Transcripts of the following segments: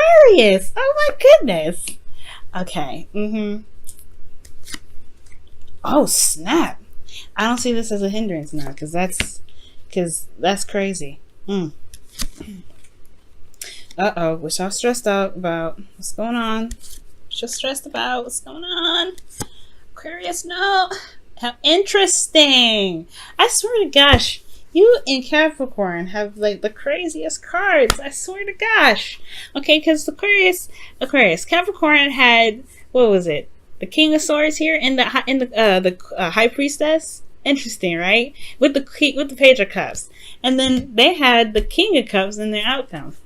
Aquarius. Oh my goodness. Okay. Oh snap. I don't see this as a hindrance now, because that's crazy. Uh-oh, we're so stressed out about what's going on. Just stressed about what's going on. Aquarius, no. How interesting. I swear to gosh, you and Capricorn have like the craziest cards. I swear to gosh. Okay, because Aquarius, Capricorn had, what was it? The King of Swords here in the High Priestess. Interesting, right? With the Page of Cups, and then they had the King of Cups in their outcome.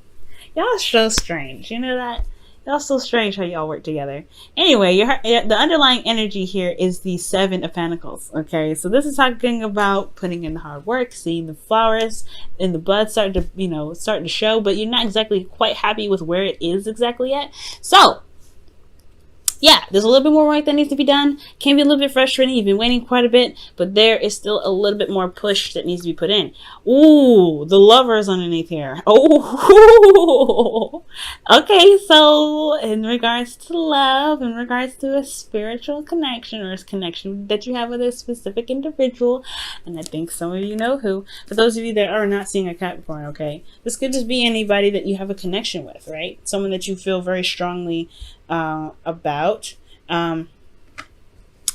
Y'all are so strange. You know that? Y'all so strange how y'all work together. Anyway, the underlying energy here is the Seven of Pentacles. Okay, so this is talking about putting in the hard work, seeing the flowers and the bud start to show, but you're not exactly quite happy with where it is exactly yet. So yeah, there's a little bit more work that needs to be done. Can be a little bit frustrating. You've been waiting quite a bit, but there is still a little bit more push that needs to be put in. Ooh, the Lovers underneath here. Oh, okay. So in regards to love, in regards to a spiritual connection or a connection that you have with a specific individual, and I think some of you know who. For those of you that are not seeing a Capricorn, okay, this could just be anybody that you have a connection with, right? Someone that you feel very strongly about, but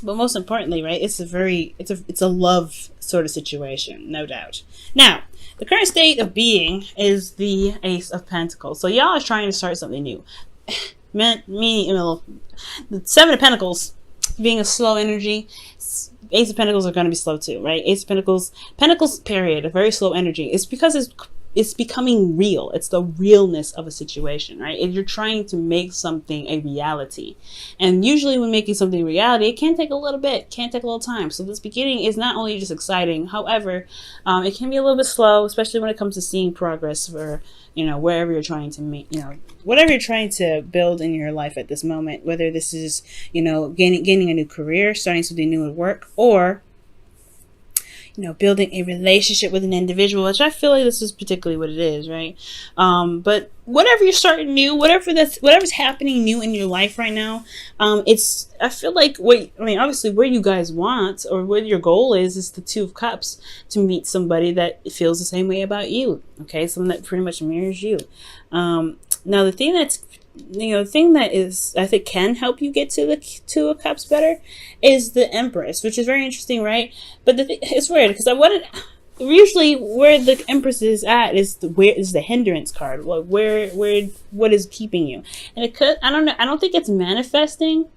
most importantly, right, it's a love sort of situation, no doubt. Now, the current state of being is the Ace of Pentacles. So y'all are trying to start something new. The Seven of Pentacles being a slow energy, Ace of Pentacles are going to be slow too, right? Ace of Pentacles period, a very slow energy. It's because it's becoming real. It's the realness of a situation, right? If you're trying to make something a reality, and usually when making something a reality, it can take a little bit, can take a little time. So this beginning is not only just exciting, however, it can be a little bit slow, especially when it comes to seeing progress for, wherever you're trying to make, whatever you're trying to build in your life at this moment, whether this is, gaining a new career, starting something new at work, or building a relationship with an individual, which I feel like this is particularly what it is, right? But whatever you're starting new, whatever's happening new in your life right now, I feel like obviously where you guys want or what your goal is the Two of Cups, to meet somebody that feels the same way about you. Okay, someone that pretty much mirrors you. Now the thing that is, I think, can help you get to the Two of Cups better is the Empress, which is very interesting, right? But it's weird because usually where the Empress is at is the hindrance card. Like what is keeping you? And it could, I don't know. I don't think it's manifesting.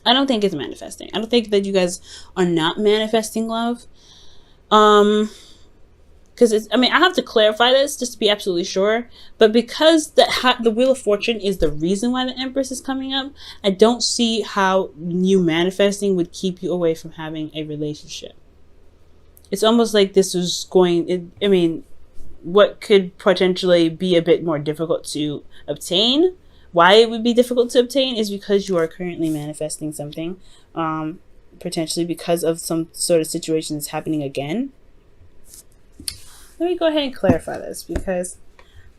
I don't think that you guys are not manifesting love. Because I have to clarify this just to be absolutely sure. But because the Wheel of Fortune is the reason why the Empress is coming up, I don't see how you manifesting would keep you away from having a relationship. It's almost like this was what could potentially be a bit more difficult to obtain. Why it would be difficult to obtain is because you are currently manifesting something, potentially because of some sort of situation that's happening again. Let me go ahead and clarify this, because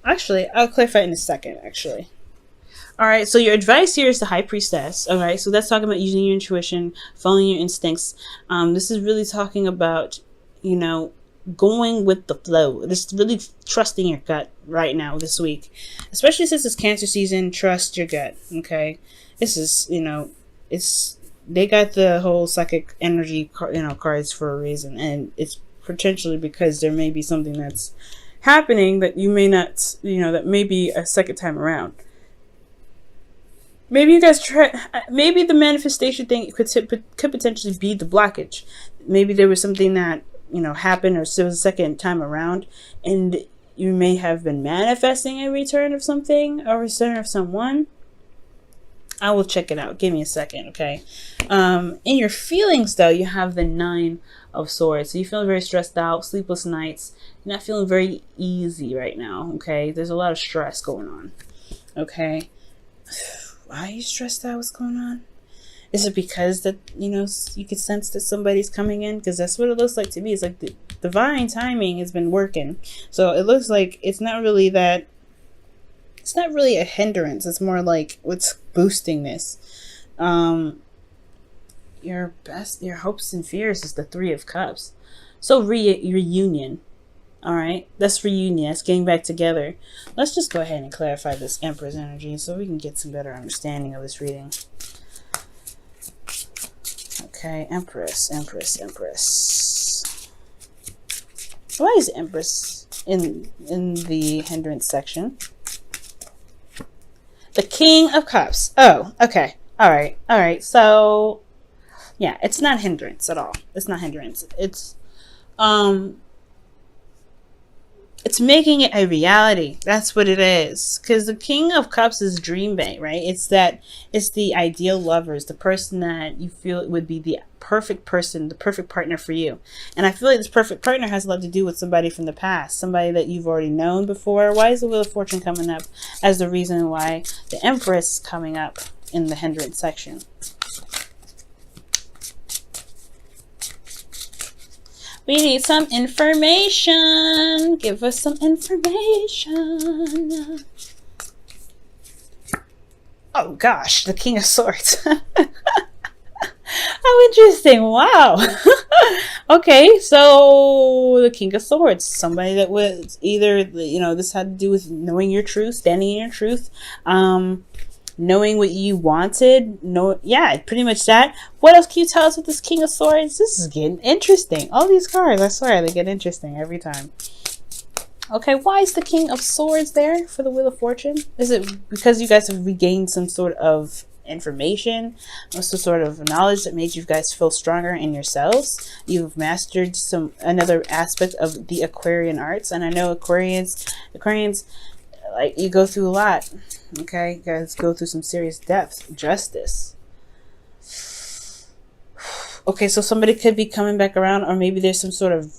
actually I'll clarify it in a second. All right, so your advice here is the High Priestess. All right, so that's talking about using your intuition, following your instincts. This is really talking about, going with the flow. Just really trusting your gut right now this week, especially since it's Cancer season. Trust your gut. Okay, this is they got the whole psychic energy cards for a reason, and it's potentially because there may be something that's happening that you may not, that may be a second time around. Maybe you guys maybe the manifestation thing could potentially be the blockage. Maybe there was something that, happened, or so it was a second time around, and you may have been manifesting a return of something or a return of someone. I will check it out. Give me a second, okay? In your feelings, though, you have the Nine of Swords. So you feel very stressed out, sleepless nights. You're not feeling very easy right now, okay? There's a lot of stress going on, okay? Why are you stressed out? What's going on? Is it because that, you could sense that somebody's coming in? Because that's what it looks like to me. It's like the divine timing has been working. So it looks like it's not really that It's not really a hindrance. It's more like what's boosting this. Your hopes and fears is the Three of Cups. So reunion. All right, that's reunion. That's getting back together. Let's just go ahead and clarify this Empress energy so we can get some better understanding of this reading. Okay, Empress. Why is Empress in the hindrance section? The King of Cups. Oh, okay. All right. So, yeah, it's not hindrance at all. It's not hindrance. It's making it a reality. That's what it is. Because the King of Cups is dream bait, right? It's the ideal lover. It's the person that you feel would be the perfect person, the perfect partner for you. And I feel like this perfect partner has a lot to do with somebody from the past, somebody that you've already known before. Why is the Wheel of Fortune coming up as the reason why the Empress is coming up in the hindrance section? We need some information. Give us some information. Oh gosh, the King of Swords. How interesting. Wow. Okay, so the King of Swords. Somebody that was either, this had to do with knowing your truth, standing in your truth, knowing what you wanted. Pretty much that. What else can you tell us with this King of Swords? This is getting interesting. All these cards, I swear, they get interesting every time. Okay, why is the King of Swords there for the Wheel of Fortune? Is it because you guys have regained some sort of information, or some sort of knowledge that made you guys feel stronger in yourselves? You've mastered another aspect of the Aquarian arts, and I know Aquarians, like, you go through a lot. Okay, you guys go through some serious depth. Justice. Okay, so somebody could be coming back around, or maybe there's some sort of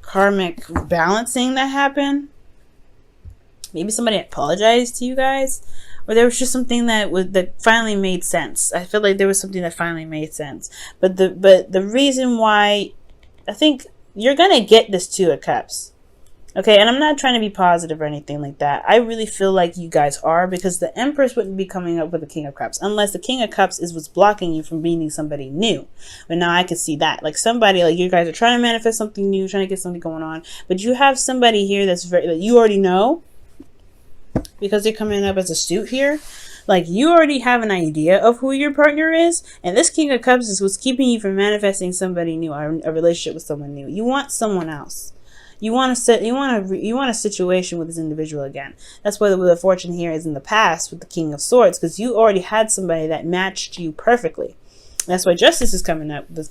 karmic balancing that happened. Maybe somebody apologized to you guys, or there was just something that finally made sense. I feel like there was something that finally made sense. But the reason why, I think you're gonna get this Two of Cups. Okay, and I'm not trying to be positive or anything like that. I really feel like you guys are, because the Empress wouldn't be coming up with the King of Cups unless the King of Cups is what's blocking you from meeting somebody new. But now I can see that. Like, somebody, like, you guys are trying to manifest something new, trying to get something going on, but you have somebody here that you already know, because they're coming up as a suit here. Like, you already have an idea of who your partner is, and this King of Cups is what's keeping you from manifesting somebody new, or a relationship with someone new. You want someone else. You want a situation with this individual again. That's why the Wheel of Fortune here is in the past with the King of Swords, because you already had somebody that matched you perfectly. That's why Justice is coming up. The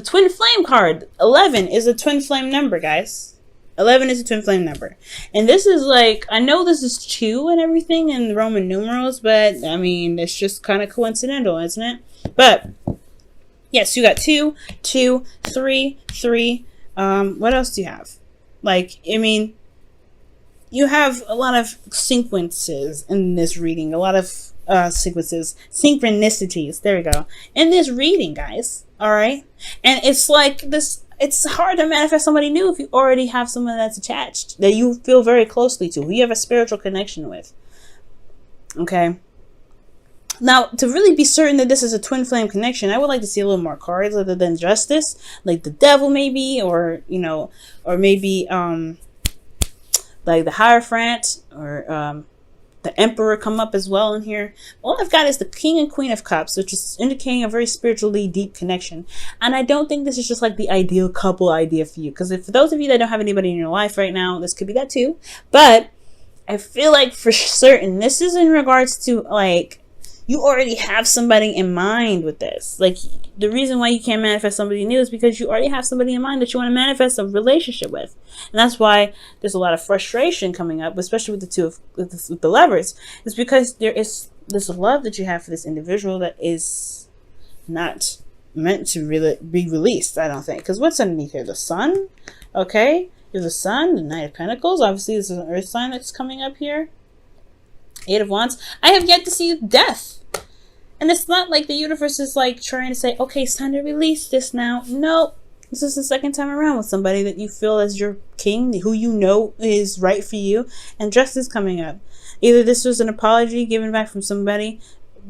Twin Flame card. 11 is a Twin Flame number, guys. 11 is a Twin Flame number. And this is like, I know this is 2 and everything in Roman numerals, but I mean, it's just kind of coincidental, isn't it? But yes, you got 2, 2, 3, 3. What else do you have? Like, I mean, you have a lot of sequences in this reading, a lot of synchronicities. There we go. In this reading, guys. All right. And it's like this. It's hard to manifest somebody new if you already have someone that's attached, that you feel very closely to, who you have a spiritual connection with. Okay. Now, to really be certain that this is a twin flame connection, I would like to see a little more cards other than Justice, like the Devil maybe, or maybe like the Hierophant, or the Emperor come up as well in here. All I've got is the King and Queen of Cups, which is indicating a very spiritually deep connection. And I don't think this is just like the ideal couple idea for you. Because for those of you that don't have anybody in your life right now, this could be that too. But I feel like for certain, this is in regards to, like, you already have somebody in mind with this. Like, the reason why you can't manifest somebody new is because you already have somebody in mind that you want to manifest a relationship with. And that's why there's a lot of frustration coming up, especially with the Lovers. It's because there is this love that you have for this individual that is not meant to really be released, I don't think. Because what's underneath here? The Sun? Okay. There's the Sun, the Knight of Pentacles. Obviously, this is an Earth sign that's coming up here. 8 of Wands. I have yet to see death. And it's not like the universe is like trying to say, okay, it's time to release this now. No, This is the second time around with somebody that you feel as your king, who you know is right for you, and justice coming up. Either this was an apology given back from somebody,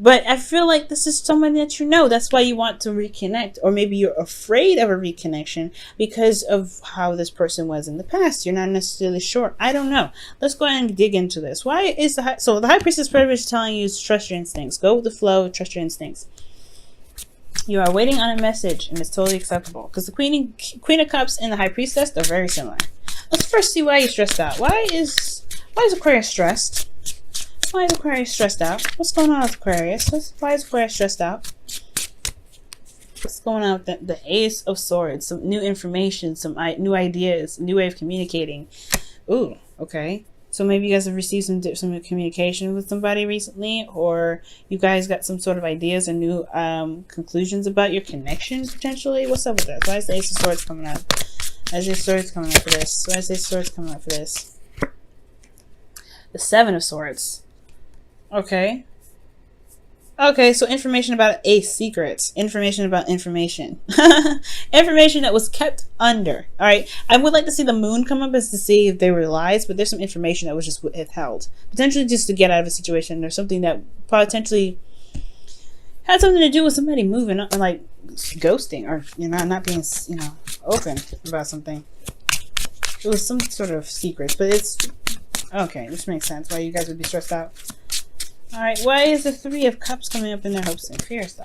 but I feel like this is someone that you know. That's why you want to reconnect. Or maybe you're afraid of a reconnection because of how this person was in the past. You're not necessarily sure. I don't know. Let's go ahead and dig into this. Why is the the High Priestess pretty much telling you to trust your instincts. Go with the flow. Trust your instincts. You are waiting on a message, and it's totally acceptable. Because the Queen of Cups and the High Priestess are very similar. Let's first see why you're stressed out. Why is Aquarius stressed? Why is Aquarius stressed out? What's going on with Aquarius? Why is Aquarius stressed out? What's going on with the Ace of Swords? Some new information, some new ideas, new way of communicating. Ooh, okay. So maybe you guys have received some communication with somebody recently, or you guys got some sort of ideas and new conclusions about your connection potentially. What's up with that? Why is the Ace of Swords coming up? Why is the Swords coming up for this? Why is the Swords coming up for this? The Seven of Swords. Okay. Okay, so information about Ace secrets. Information about information. Information that was kept under. Alright. I would like to see the moon come up as to see if they were lies, but there's some information that was just withheld. Potentially just to get out of a situation or something that potentially had something to do with somebody moving up, like ghosting, or not being open about something. It was some sort of secret, but it's okay. This makes sense why you guys would be stressed out. Alright, why is the Three of Cups coming up in their hopes and fears, though?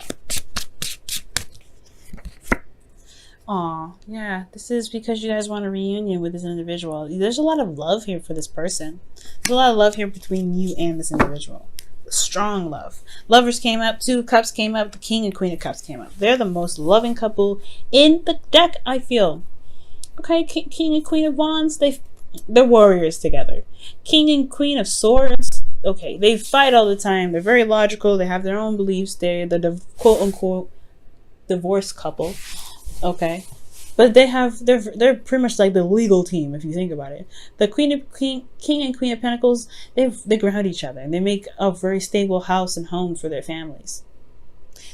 Aw, yeah, this is because you guys want a reunion with this individual. There's a lot of love here for this person. There's a lot of love here between you and this individual. Strong love. Lovers came up, Two of Cups came up, the King and Queen of Cups came up. They're the most loving couple in the deck, I feel. Okay, King and Queen of Wands, they're warriors together. King and Queen of Swords, okay, they fight all the time. They're very logical. They have their own beliefs. They're the quote-unquote divorced couple, okay? But they're pretty much like the legal team, if you think about it. The King and Queen of Pentacles, they ground each other. And they make a very stable house and home for their families.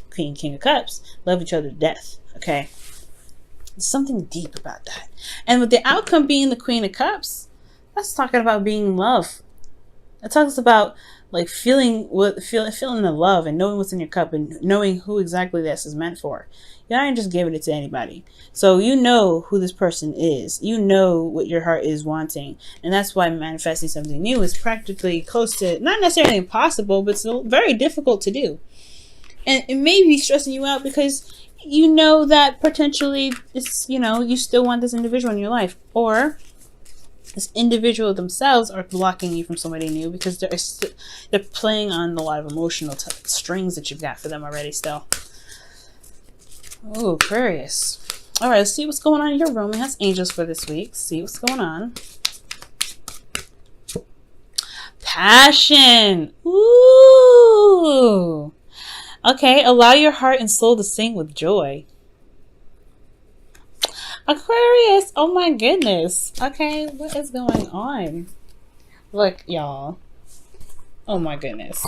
Queen and King of Cups love each other to death, okay? There's something deep about that. And with the outcome being the Queen of Cups, that's talking about being in love. It talks about like feeling the love and knowing what's in your cup and knowing who exactly this is meant for. You're not just giving it to anybody. So you know who this person is. You know what your heart is wanting. And that's why manifesting something new is practically close to, not necessarily impossible, but it's very difficult to do. And it may be stressing you out because you know that potentially it's, you still want this individual in your life. Or this individual themselves are blocking you from somebody new because they're playing on a lot of emotional strings that you've got for them already still. Oh, Aquarius. All right, let's see what's going on in your romance angels for this week. See what's going on. Passion. Ooh. Okay, allow your heart and soul to sing with joy. Aquarius, oh my goodness. Okay, what is going on? Look, y'all. Oh my goodness.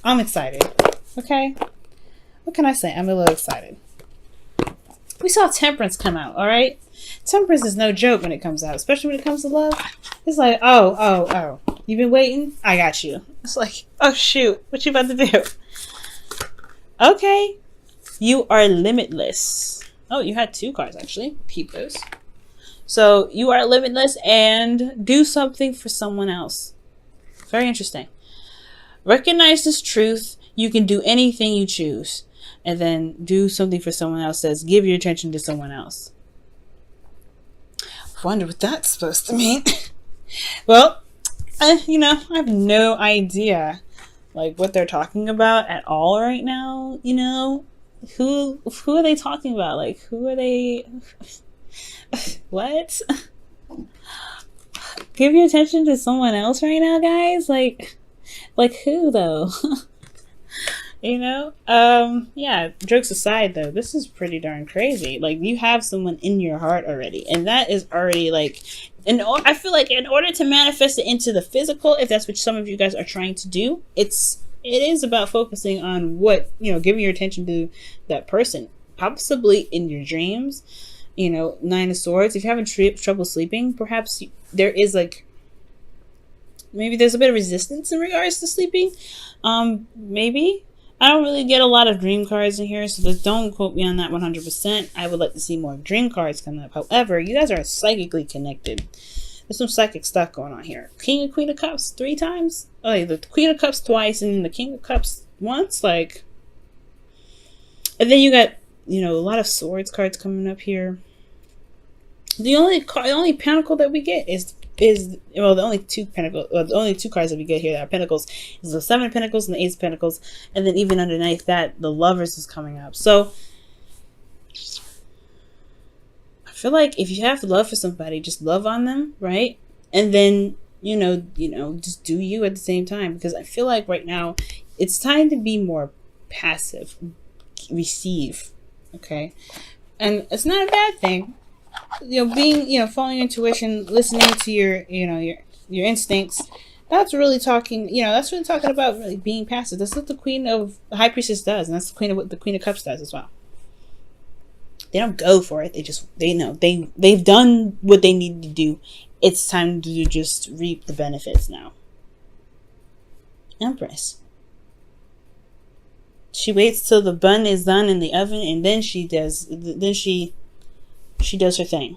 I'm excited. Okay? What can I say? I'm a little excited. We saw Temperance come out, alright? Temperance is no joke when it comes out, especially when it comes to love. It's like, oh. You've been waiting? I got you. It's like, oh shoot, what you about to do? Okay. You are limitless. Oh, you had two cards, actually. Keep those. So, you are limitless and do something for someone else. Very interesting. Recognize this truth. You can do anything you choose. And then do something for someone else. Says, give your attention to someone else. I wonder what that's supposed to mean. Well, I have no idea, like, what they're talking about at all right now, Who are they talking about? Like, who are they? What? Give your attention to someone else right now, guys? Like who, though? Yeah, jokes aside, though, this is pretty darn crazy. Like, you have someone in your heart already. And that is already, like, I feel like in order to manifest it into the physical, if that's what some of you guys are trying to do, it is about focusing on what, giving your attention to that person, possibly in your dreams, You know, Nine of Swords. If you're having trouble sleeping, perhaps there is like, maybe there's a bit of resistance in regards to sleeping. Maybe. I don't really get a lot of dream cards in here, so don't quote me on that 100%. I would like to see more dream cards come up. However, you guys are psychically connected. There's some psychic stuff going on here. King and Queen of Cups 3 times? Oh, yeah, the Queen of Cups twice and the King of Cups once? Like, and then you got, you know, a lot of swords cards coming up here. The only pentacle that we get is well, the only two pentacles, well, the only two cards that we get here that are pentacles is the Seven of Pentacles and the Ace of Pentacles, and then even underneath that, the Lovers is coming up. So I feel like if you have love for somebody, just love on them, right? And then you know, just do you at the same time, because I feel like right now it's time to be more passive, receive, okay, and it's not a bad thing. You know, being, you know, following your intuition, listening to your, you know, your instincts. That's really talking, you know, that's really talking about really being passive. That's what the the High Priestess does, and that's what the Queen of Cups does as well. They don't go for it. They know they've done what they need to do. It's time to just reap the benefits now. Empress. She waits till the bun is done in the oven, and then she does her thing.